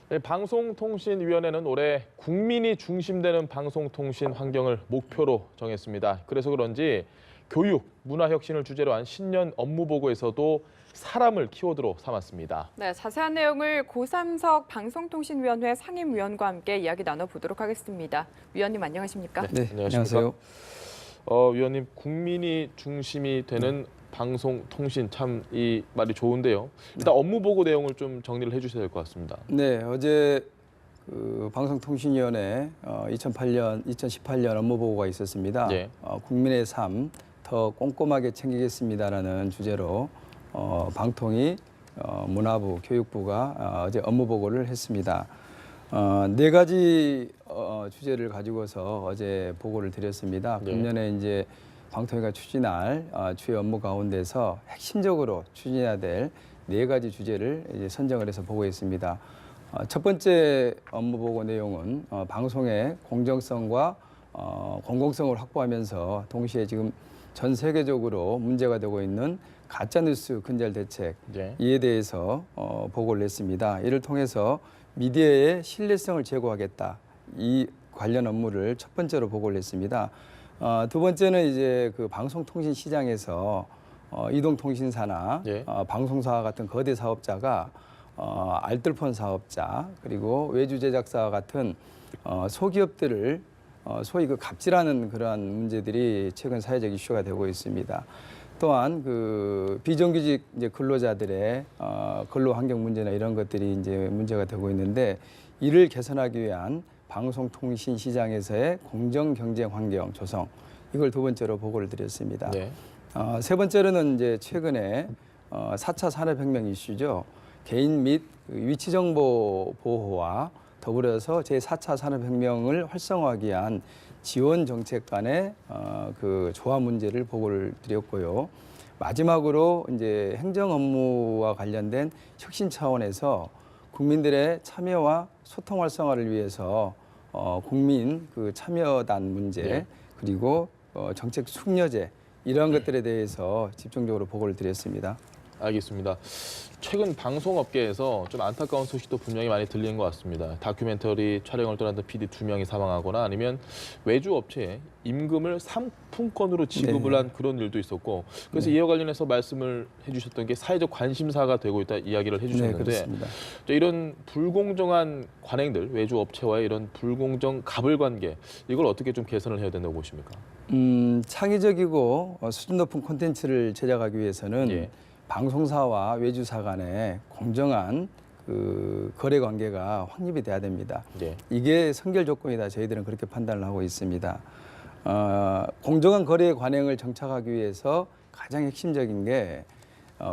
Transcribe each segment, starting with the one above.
네, 방송통신위원회는 올해 국민이 중심되는 방송통신 환경을 목표로 정했습니다. 그래서 그런지 교육, 문화혁신을 주제로 한 신년 업무보고에서도 사람을 키워드로 삼았습니다. 네, 자세한 내용을 고삼석 방송통신위원회 상임위원과 함께 이야기 나눠보도록 하겠습니다. 위원님 안녕하십니까? 네, 안녕하세요. 위원님, 국민이 중심이 되는 방송, 통신 참 이 말이 좋은데요. 일단 업무보고 내용을 좀 정리를 해주셔야 될 것 같습니다. 네, 어제 방송통신위원회 2018년 업무보고가 있었습니다. 네. 국민의 삶 더 꼼꼼하게 챙기겠습니다라는 주제로 방통위, 문화부, 교육부가 어제 업무보고를 했습니다. 네 가지 주제를 가지고서 어제 보고를 드렸습니다. 네. 금년에 이제 방통위가 추진할 주요 업무 가운데서 핵심적으로 추진해야 될 네 가지 주제를 이제 선정을 해서 보고했습니다. 첫 번째 업무 보고 내용은 방송의 공정성과 공공성을 확보하면서 동시에 지금 전 세계적으로 문제가 되고 있는 가짜뉴스 근절 대책 네. 이에 대해서 보고를 냈습니다. 이를 통해서 미디어의 신뢰성을 제고하겠다. 이 관련 업무를 첫 번째로 보고를 했습니다. 두 번째는 이제 그 방송통신 시장에서 이동통신사나 네. 방송사 같은 거대 사업자가 알뜰폰 사업자 그리고 외주 제작사 같은 소기업들을 소위 그 갑질하는 그러한 문제들이 최근 사회적 이슈가 되고 있습니다. 또한 그 비정규직 이제 근로자들의 근로 환경 문제나 이런 것들이 이제 문제가 되고 있는데 이를 개선하기 위한 방송통신 시장에서의 공정 경쟁 환경 조성 이걸 두 번째로 보고를 드렸습니다. 네. 세 번째로는 이제 최근에 4차 산업혁명 이슈죠. 개인 및 위치 정보 보호와 더불어서 제4차 산업혁명을 활성화하기 위한 지원 정책 간의 그 조화 문제를 보고를 드렸고요. 마지막으로 이제 행정 업무와 관련된 혁신 차원에서 국민들의 참여와 소통 활성화를 위해서 국민 그 참여단 문제 네. 그리고 정책 숙려제 이러한 것들에 대해서 집중적으로 보고를 드렸습니다. 알겠습니다. 최근 방송업계에서 좀 안타까운 소식도 분명히 많이 들리는 것 같습니다. 다큐멘터리 촬영을 떠났던 PD 2명이 사망하거나 아니면 외주 업체에 임금을 상품권으로 지급을 네. 한 그런 일도 있었고 그래서 이와 관련해서 말씀을 해주셨던 게 사회적 관심사가 되고 있다 이야기를 네, 해주셨는데 그렇습니다. 이런 불공정한 관행들, 외주 업체와의 이런 불공정 갑을 관계 이걸 어떻게 좀 개선을 해야 된다고 보십니까? 창의적이고 수준 높은 콘텐츠를 제작하기 위해서는 예. 방송사와 외주사 간의 공정한 그 거래 관계가 확립이 돼야 됩니다. 예. 이게 선결 조건이다. 저희들은 그렇게 판단을 하고 있습니다. 공정한 거래 관행을 정착하기 위해서 가장 핵심적인 게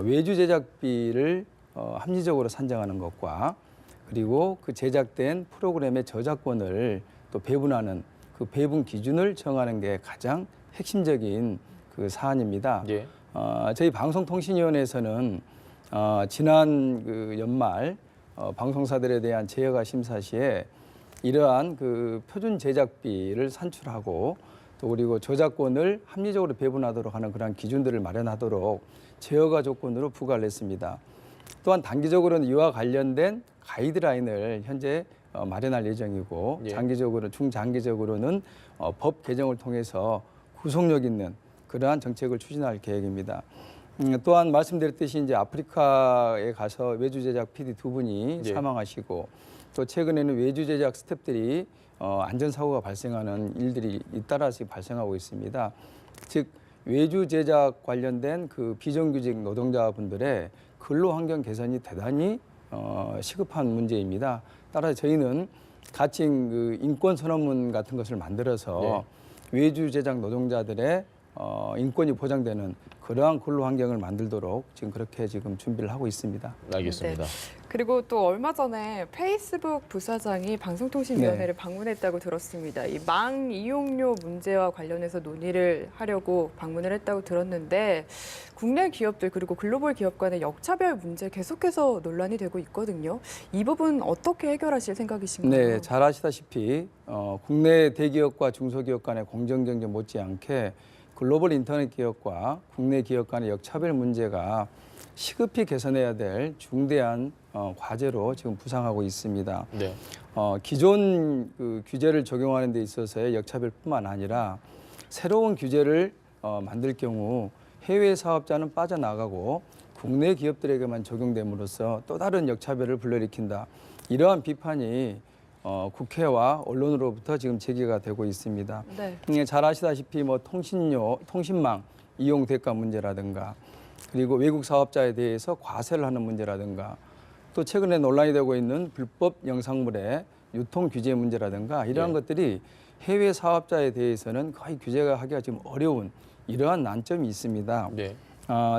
외주 제작비를 합리적으로 산정하는 것과 그리고 그 제작된 프로그램의 저작권을 또 배분하는 그 배분 기준을 정하는 게 가장 핵심적인 그 사안입니다. 예. 저희 방송통신위원회에서는 지난 그 연말 방송사들에 대한 제어가 심사 시에 이러한 그 표준 제작비를 산출하고 또 그리고 저작권을 합리적으로 배분하도록 하는 그러한 기준들을 마련하도록 제어가 조건으로 부과를 했습니다. 또한 단기적으로는 이와 관련된 가이드라인을 현재 마련할 예정이고 예. 장기적으로 중장기적으로는 법 개정을 통해서 구속력 있는 그러한 정책을 추진할 계획입니다. 또한 말씀드렸듯이 이제 아프리카에 가서 외주 제작 PD 2분이 예. 사망하시고 또 최근에는 외주 제작 스태프들이 안전사고가 발생하는 일들이 잇따라서 발생하고 있습니다. 즉 외주 제작 관련된 그 비정규직 노동자분들의 근로 환경 개선이 대단히 시급한 문제입니다. 따라서 저희는 같이 그 인권 선언문 같은 것을 만들어서 외주 제작 노동자들의 인권이 보장되는 그러한 근로 환경을 만들도록 지금 준비를 하고 있습니다. 알겠습니다. 그리고 또 얼마 전에 페이스북 부사장이 방송통신위원회를 방문했다고 들었습니다. 이 망 이용료 문제와 관련해서 논의를 하려고 방문을 했다고 들었는데 국내 기업들 그리고 글로벌 기업 간의 역차별 문제 계속해서 논란이 되고 있거든요. 이 부분 어떻게 해결하실 생각이신가요? 네, 잘 아시다시피 국내 대기업과 중소기업 간의 공정경쟁 못지않게 글로벌 인터넷 기업과 국내 기업 간의 역차별 문제가 시급히 개선해야 될 중대한 과제로 지금 부상하고 있습니다. 네. 기존 그 규제를 적용하는 데 있어서의 역차별뿐만 아니라 새로운 규제를 만들 경우 해외 사업자는 빠져나가고 국내 기업들에게만 적용됨으로써 또 다른 역차별을 불러일으킨다. 이러한 비판이 국회와 언론으로부터 지금 제기가 되고 있습니다. 네. 잘 아시다시피 뭐 통신망 이용 대가 문제라든가 그리고 외국 사업자에 대해서 과세를 하는 문제라든가 또 최근에 논란이 되고 있는 불법 영상물의 유통 규제 문제라든가 이러한 예. 것들이 해외 사업자에 대해서는 거의 규제가 하기가 지금 어려운 이러한 난점이 있습니다. 네.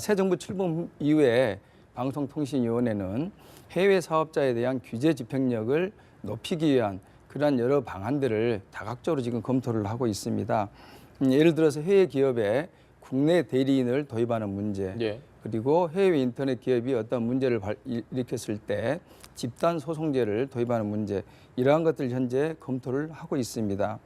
새 정부 출범 이후에 방송통신위원회는 해외 사업자에 대한 규제 집행력을 높이기 위한 그러한 여러 방안들을 다각적으로 지금 검토를 하고 있습니다. 예를 들어서 해외 기업에 국내 대리인을 도입하는 문제, 예. 그리고 해외 인터넷 기업이 어떤 문제를 일으켰을 때 집단 소송제를 도입하는 문제, 이러한 것들 현재 검토를 하고 있습니다.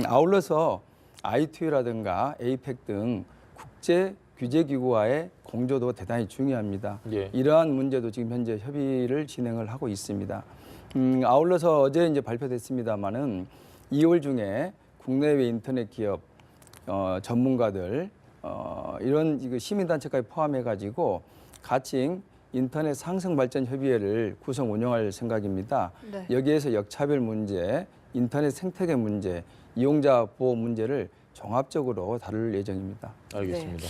아울러서 ITU라든가 APEC 등 국제 규제기구와의 공조도 대단히 중요합니다. 예. 이러한 문제도 지금 현재 협의를 진행을 하고 있습니다. 아울러서 어제 이제 발표됐습니다마는 2월 중에 국내외 인터넷 기업 전문가들 이런 시민단체까지 포함해가지고 가칭 인터넷 상승발전협의회를 구성 운영할 생각입니다. 네. 여기에서 역차별 문제, 인터넷 생태계 문제, 이용자 보호 문제를 종합적으로 다룰 예정입니다. 알겠습니다.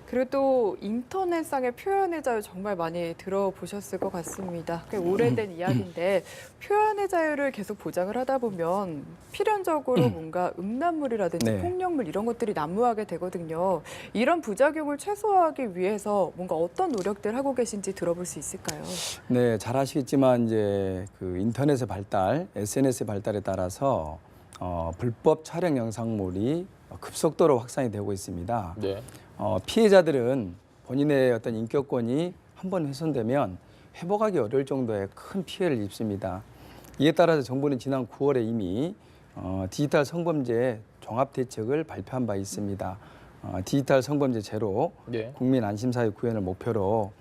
그리고 또 인터넷상의 표현의 자유 정말 많이 들어보셨을 것 같습니다. 꽤 오래된 이야기인데 표현의 자유를 계속 보장을 하다 보면 필연적으로 뭔가 음란물이라든지 네. 폭력물 이런 것들이 난무하게 되거든요. 이런 부작용을 최소화하기 위해서 뭔가 어떤 노력들 하고 계신지 들어볼 수 있을까요? 네, 잘 아시겠지만 이제 그 인터넷의 발달, SNS의 발달에 따라서 불법 촬영 영상물이 급속도로 확산이 되고 있습니다. 네. 피해자들은 본인의 어떤 인격권이 한번 훼손되면 회복하기 어려울 정도의 큰 피해를 입습니다. 이에 따라서 정부는 지난 9월에 이미 디지털 성범죄 종합 대책을 발표한 바 있습니다. 디지털 성범죄 제로 네. 국민 안심사회 구현을 목표로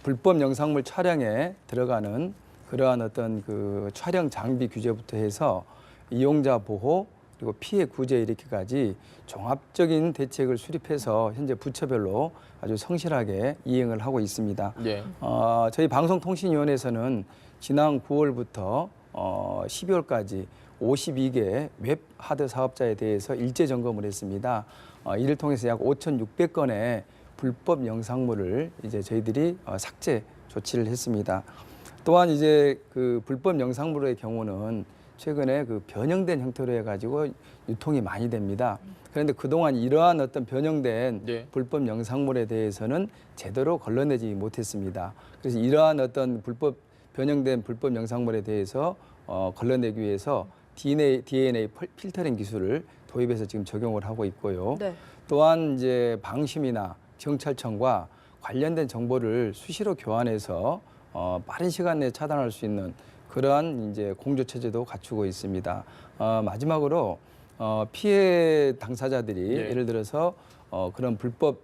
불법 영상물 촬영에 들어가는 그러한 어떤 그 촬영 장비 규제부터 해서 이용자 보호 그리고 피해 구제 이렇게까지 종합적인 대책을 수립해서 현재 부처별로 아주 성실하게 이행을 하고 있습니다. 예. 저희 방송통신위원회에서는 지난 9월부터 12월까지 52개 웹 하드 사업자에 대해서 일제 점검을 했습니다. 이를 통해서 약 5,600건의 불법 영상물을 이제 저희들이 삭제 조치를 했습니다. 또한 이제 그 불법 영상물의 경우는 최근에 그 변형된 형태로 해가지고 유통이 많이 됩니다. 그런데 그동안 이러한 어떤 변형된 네. 불법 영상물에 대해서는 제대로 걸러내지 못했습니다. 그래서 이러한 어떤 변형된 불법 영상물에 대해서 걸러내기 위해서 DNA 필터링 기술을 도입해서 지금 적용을 하고 있고요. 네. 또한 이제 방심이나 경찰청과 관련된 정보를 수시로 교환해서 빠른 시간 내에 차단할 수 있는 그러한 이제 공조 체제도 갖추고 있습니다. 마지막으로 피해 당사자들이 네. 예를 들어서 그런 불법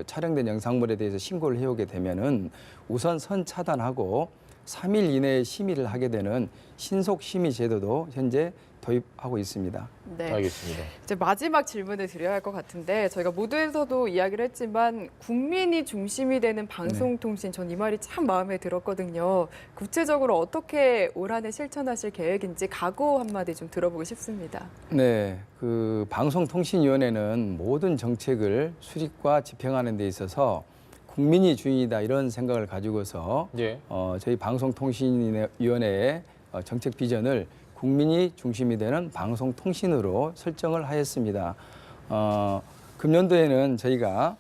촬영된 영상물에 대해서 신고를 해오게 되면은 우선 선 차단하고 3일 이내에 심의를 하게 되는 신속 심의 제도도 현재 도입하고 있습니다. 네. 알겠습니다. 이제 마지막 질문을 드려야 할 것 같은데 저희가 모두에서도 이야기를 했지만 국민이 중심이 되는 방송통신 전 이 말이 참 마음에 들었거든요. 구체적으로 어떻게 올 한 해 실천하실 계획인지 각오 한마디 좀 들어보고 싶습니다. 네, 그 방송통신위원회는 모든 정책을 수립과 집행하는 데 있어서 국민이 주인이다 이런 생각을 가지고서 예. 저희 방송통신위원회의 정책 비전을 국민이 중심이 되는 방송통신으로 설정을 하였습니다. 금년도에는 저희가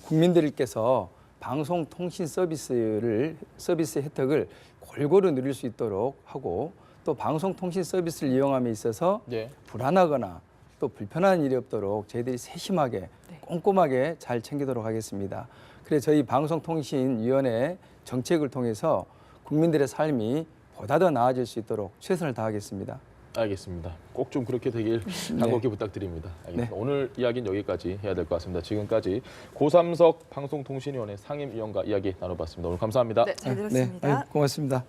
국민들께서 방송통신 서비스 혜택을 골고루 누릴 수 있도록 하고 또 방송통신 서비스를 이용함에 있어서 네. 불안하거나 또 불편한 일이 없도록 저희들이 세심하게 꼼꼼하게 잘 챙기도록 하겠습니다. 그래서 저희 방송통신위원회 정책을 통해서 국민들의 삶이 보다 더 나아질 수 있도록 최선을 다하겠습니다. 알겠습니다. 꼭 좀 그렇게 되길 간곡히 부탁드립니다. 알겠습니다. 오늘 이야기는 여기까지 해야 될 것 같습니다. 지금까지 고삼석 방송통신위원회 상임위원과 이야기 나눠봤습니다. 오늘 감사합니다. 네, 잘 들었습니다. 고맙습니다.